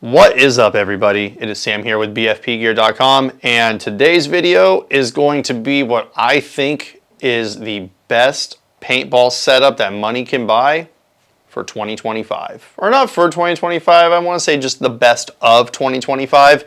What is up, everybody? It is Sam here with BFPGear.com, and today's video is going to be what I think is the best paintball setup that money can buy for 2025. Or not for 2025, I want to say just the best of 2025.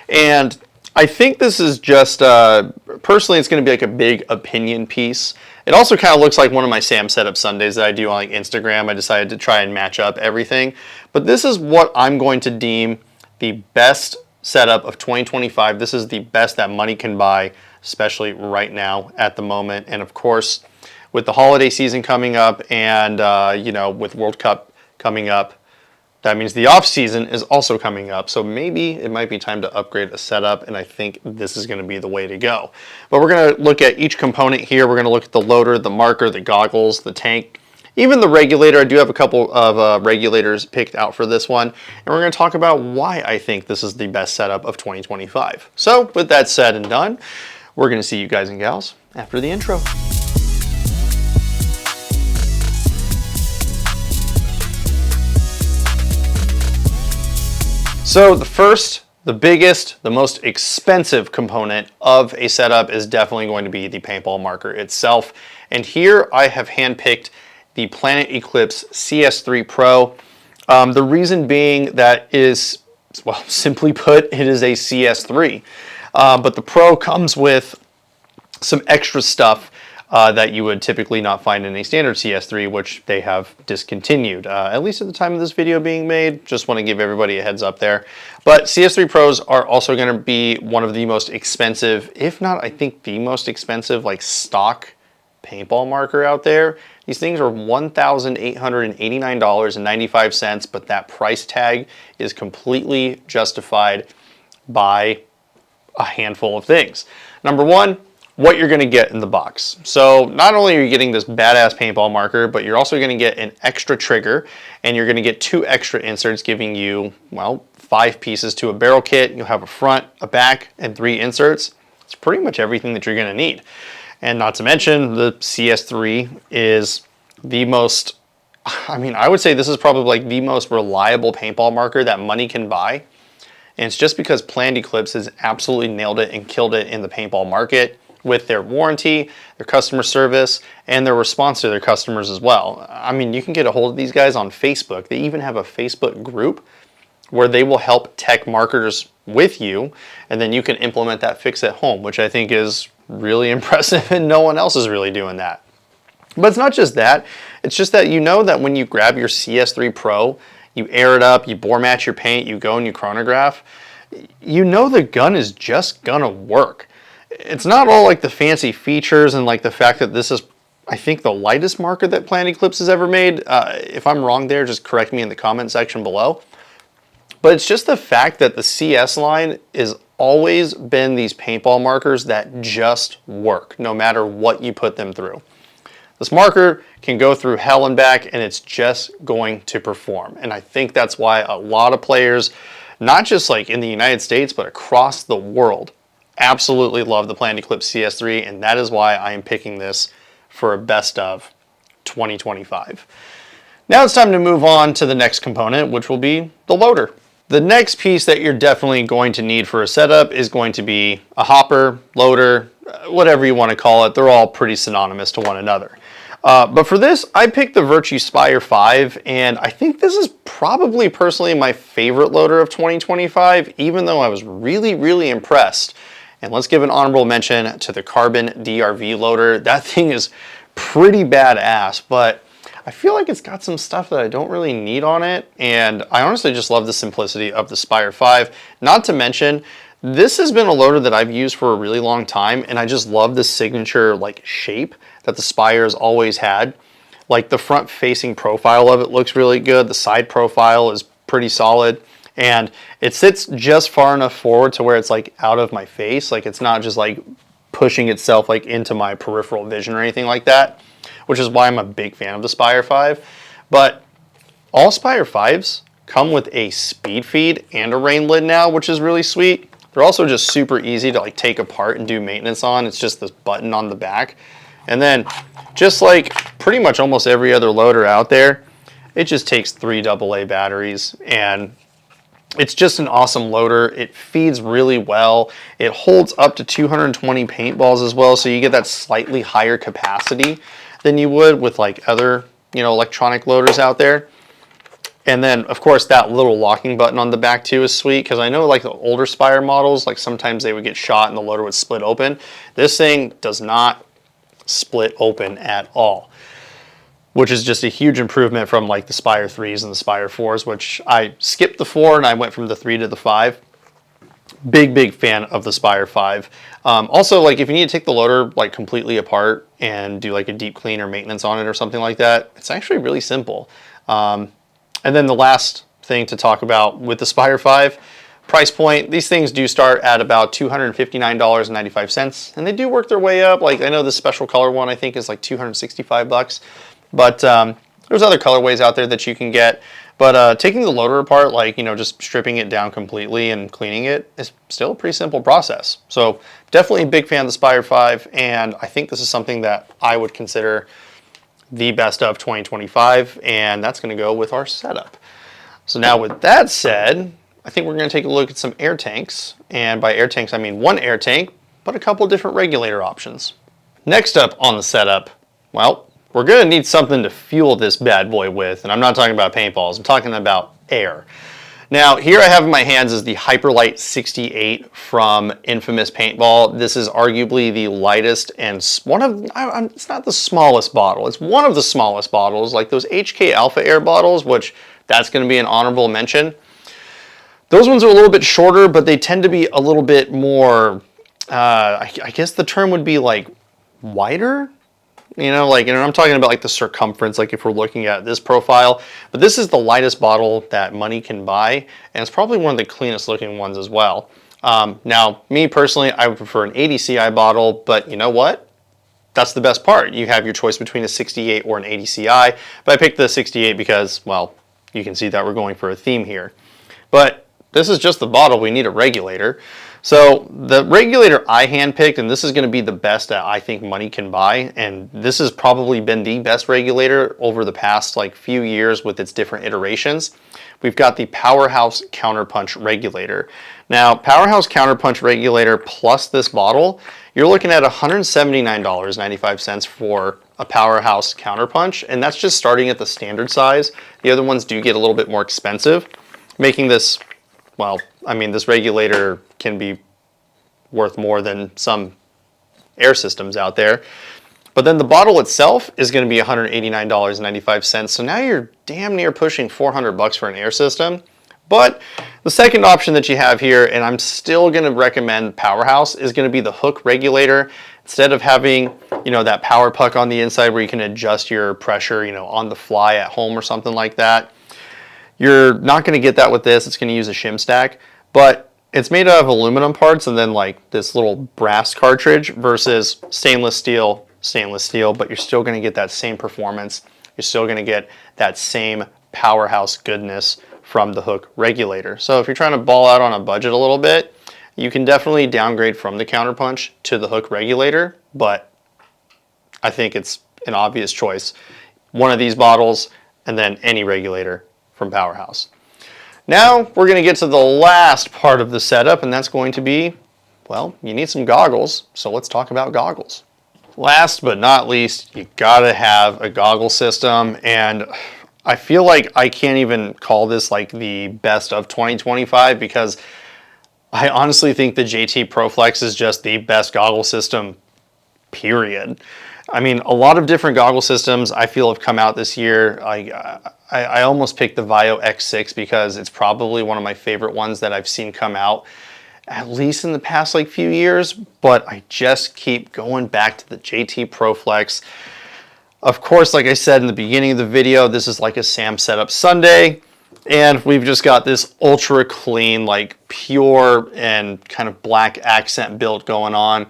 And I think this is just, personally, it's going to be like a big opinion piece. It also kind of looks like one of my Sam Setup Sundays that I do on like Instagram. I decided to try and match up everything. But this is what I'm going to deem the best setup of 2025. This is the best that money can buy, especially right now at the moment. And of course, with the holiday season coming up and, with World Cup coming up, that means the off season is also coming up, so maybe it might be time to upgrade a setup, and I think this is going to be the way to go. But we're going to look at each component here. We're going to look at the loader, the marker, the goggles, the tank, even the regulator. I do have a couple of regulators picked out for this one, and we're going to talk about why I think this is the best setup of 2025. So with that said and done, we're going to see you guys and gals after the intro. So the first, the biggest, the most expensive component of a setup is definitely going to be the paintball marker itself. And here I have handpicked the Planet Eclipse CS3 Pro. The reason being that is, well, simply put, it is a CS3. But the Pro comes with some extra stuff that you would typically not find in a standard CS3, which they have discontinued, at least at the time of this video being made. Just want to give everybody a heads up there. But CS3 Pros are also going to be one of the most expensive, if not, I think the most expensive, like stock paintball marker out there. These things are $1,889.95, but that price tag is completely justified by a handful of things. Number one, what you're going to get in the box. So not only are you getting this badass paintball marker, but you're also going to get an extra trigger, and you're going to get 2 extra inserts, giving you, well, 5 pieces to a barrel kit. You'll have a front, a back, and 3 inserts. It's pretty much everything that you're going to need. And not to mention, the CS3 is the most, I would say this is probably like the most reliable paintball marker that money can buy. And it's just because Planet Eclipse has absolutely nailed it and killed it in the paintball market, with their warranty, their customer service, and their response to their customers as well. I mean, you can get a hold of these guys on Facebook. They even have a Facebook group where they will help tech marketers with you, and then you can implement that fix at home, which I think is really impressive, and no one else is really doing that. But it's not just that. It's just that you know that when you grab your CS3 Pro, you air it up, you bore match your paint, you go and you chronograph, you know the gun is just gonna work. It's not all like the fancy features and like the fact that this is, I think, the lightest marker that Planet Eclipse has ever made. If I'm wrong there, just correct me in the comment section below. But it's just the fact that the CS line has always been these paintball markers that just work, no matter what you put them through. This marker can go through hell and back, and it's just going to perform. And I think that's why a lot of players, not just like in the United States, but across the world, absolutely love the Planet Eclipse CS3, and that is why I am picking this for a best of 2025. Now it's time to move on to the next component, which will be the loader. The next piece that you're definitely going to need for a setup is going to be a hopper, loader, whatever you want to call it. They're all pretty synonymous to one another. But for this, I picked the Virtue Spire V, and I think this is probably personally my favorite loader of 2025, even though I was really, really impressed. And let's give an honorable mention to the Carbon DRV loader. That thing is pretty badass, but I feel like it's got some stuff that I don't really need on it. And I honestly just love the simplicity of the Spire V. Not to mention, this has been a loader that I've used for a really long time, and I just love the signature like shape that the Spire's always had. Like the front facing profile of it looks really good. The side profile is pretty solid. And it sits just far enough forward to where it's like out of my face. Like it's not just like pushing itself like into my peripheral vision or anything like that, which is why I'm a big fan of the Spire V. But all Spire Vs come with a speed feed and a rain lid now, which is really sweet. They're also just super easy to like take apart and do maintenance on. It's just this button on the back. And then just like pretty much almost every other loader out there, it just takes 3 AA batteries, and It's just an awesome loader. It feeds really well. It holds up to 220 paintballs as well, so you get that slightly higher capacity than you would with like other, electronic loaders out there. And then, of course, that little locking button on the back too is sweet, because I know like the older Spire models, like sometimes they would get shot and the loader would split open. This thing does not split open at all, which is just a huge improvement from like the Spire 3s and the Spire 4s, which I skipped the 4 and I went from the 3 to the 5. Big fan of the Spire 5. Also, like if you need to take the loader like completely apart and do like a deep clean or maintenance on it or something like that, it's actually really simple. And then the last thing to talk about with the Spire 5, price point, these things do start at about $259.95, and they do work their way up. Like I know this special color one I think is like $265, but there's other colorways out there that you can get. But taking the loader apart, like, just stripping it down completely and cleaning it is still a pretty simple process. So definitely a big fan of the Spire 5, and I think this is something that I would consider the best of 2025, and that's going to go with our setup. So now with that said, I think we're going to take a look at some air tanks, and by air tanks I mean one air tank, but a couple different regulator options. Next up on the setup, well, we're going to need something to fuel this bad boy with, and I'm not talking about paintballs, I'm talking about air. Now, here I have in my hands is the Hyperlight 68 from Infamous Paintball. This is arguably the lightest and it's not the smallest bottle. It's one of the smallest bottles, like those HK Alpha Air bottles, which that's going to be an honorable mention. Those ones are a little bit shorter, but they tend to be a little bit more, I guess the term would be like wider. And I'm talking about like the circumference, like if we're looking at this profile, but this is the lightest bottle that money can buy, and it's probably one of the cleanest looking ones as well. Now, me personally, I would prefer an 80 CI bottle, but you know what? That's the best part. You have your choice between a 68 or an 80 CI, but I picked the 68 because, well, you can see that we're going for a theme here. But this is just the bottle, we need a regulator. So the regulator I handpicked, and this is going to be the best that I think money can buy, and this has probably been the best regulator over the past like few years with its different iterations. We've got the Powerhouse Counterpunch regulator. Now, Powerhouse Counterpunch regulator plus this bottle, you're looking at $179.95 for a Powerhouse Counterpunch, and that's just starting at the standard size. The other ones do get a little bit more expensive, making this, well, I mean, this regulator can be worth more than some air systems out there. But then the bottle itself is going to be $189.95. So now you're damn near pushing $400 for an air system. But the second option that you have here, and I'm still going to recommend Powerhouse, is going to be the hook regulator. Instead of having, that power puck on the inside where you can adjust your pressure, on the fly at home or something like that. You're not going to get that with this. It's going to use a shim stack, but it's made out of aluminum parts and then like this little brass cartridge versus stainless steel, but you're still going to get that same performance. You're still going to get that same powerhouse goodness from the hook regulator. So if you're trying to ball out on a budget a little bit, you can definitely downgrade from the Counterpunch to the hook regulator, but I think it's an obvious choice. One of these bottles and then any regulator from Powerhouse. Now we're going to get to the last part of the setup, and that's going to be, well, you need some goggles, so let's talk about goggles. Last but not least, you gotta have a goggle system, and I feel like I can't even call this like the best of 2025 because I honestly think the JT Prolex is just the best goggle system, period. I mean, a lot of different goggle systems I feel have come out this year. I almost picked the Vio X6 because it's probably one of my favorite ones that I've seen come out, at least in the past like few years, but I just keep going back to the JT Prolex. Of course, like I said in the beginning of the video, this is like a Sam Setup Sunday, and we've just got this ultra clean, like pure and kind of black accent build going on.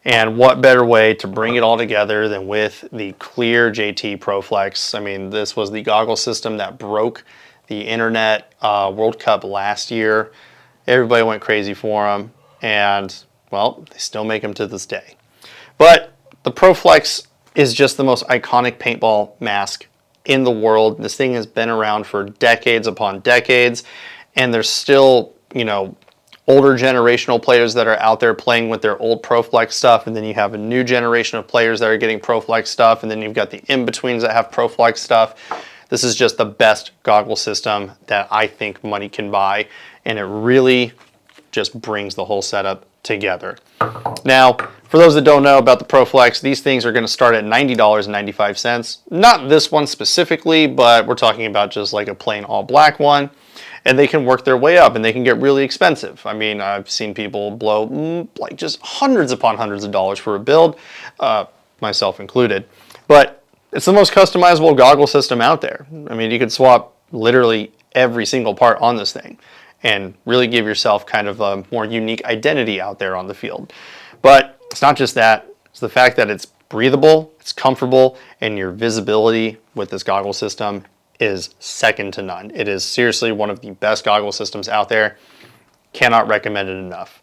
And what better way to bring it all together than with the clear JT Prolex. I mean, this was the goggle system that broke the internet World Cup last year. Everybody went crazy for them, and well, they still make them to this day. But the Prolex is just the most iconic paintball mask in the world. This thing has been around for decades upon decades, and there's still, you know, older generational players that are out there playing with their old Prolex stuff, and then you have a new generation of players that are getting Prolex stuff, and then you've got the in-betweens that have Prolex stuff. This is just the best goggle system that I think money can buy, and it really just brings the whole setup together. Now, for those that don't know about the Prolex, these things are going to start at $90.95. Not this one specifically, but we're talking about just like a plain all black one. And they can work their way up, and they can get really expensive. I mean, I've seen people blow like just hundreds upon hundreds of dollars for a build, myself included. But it's the most customizable goggle system out there. I mean, you could swap literally every single part on this thing and really give yourself kind of a more unique identity out there on the field. But it's not just that. It's the fact that it's breathable, it's comfortable, and your visibility with this goggle system is second to none. It is seriously one of the best goggle systems out there. Cannot recommend it enough.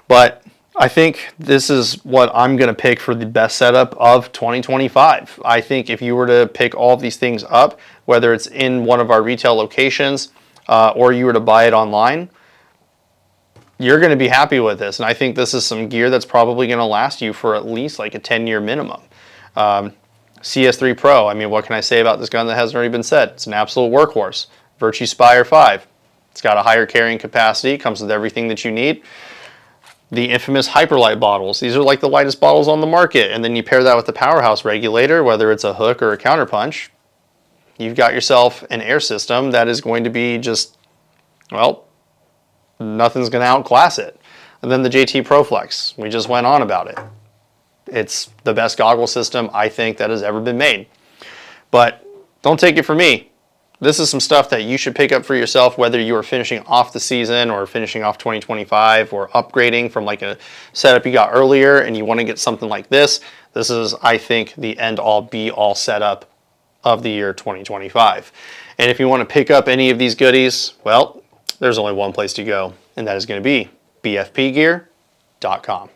But I think this is what I'm going to pick for the best setup of 2025. I think if you were to pick all of these things up, whether it's in one of our retail locations or you were to buy it online, you're going to be happy with this. And I think this is some gear that's probably going to last you for at least like a 10-year minimum. CS3 Pro, I mean, what can I say about this gun that hasn't already been said? It's an absolute workhorse. Virtue Spire V. It's got a higher carrying capacity, comes with everything that you need. The infamous Hyperlight bottles. These are like the lightest bottles on the market, and then you pair that with the powerhouse regulator, whether it's a hook or a counterpunch, you've got yourself an air system that is going to be just, well, nothing's going to outclass it. And then the JT Prolex. We just went on about it. It's the best goggle system I think that has ever been made. But don't take it from me. This is some stuff that you should pick up for yourself, whether you are finishing off the season or finishing off 2025 or upgrading from like a setup you got earlier and you want to get something like this. This is, I think, the end-all be-all setup of the year 2025. And if you want to pick up any of these goodies, well, there's only one place to go, and that is going to be bfpgear.com.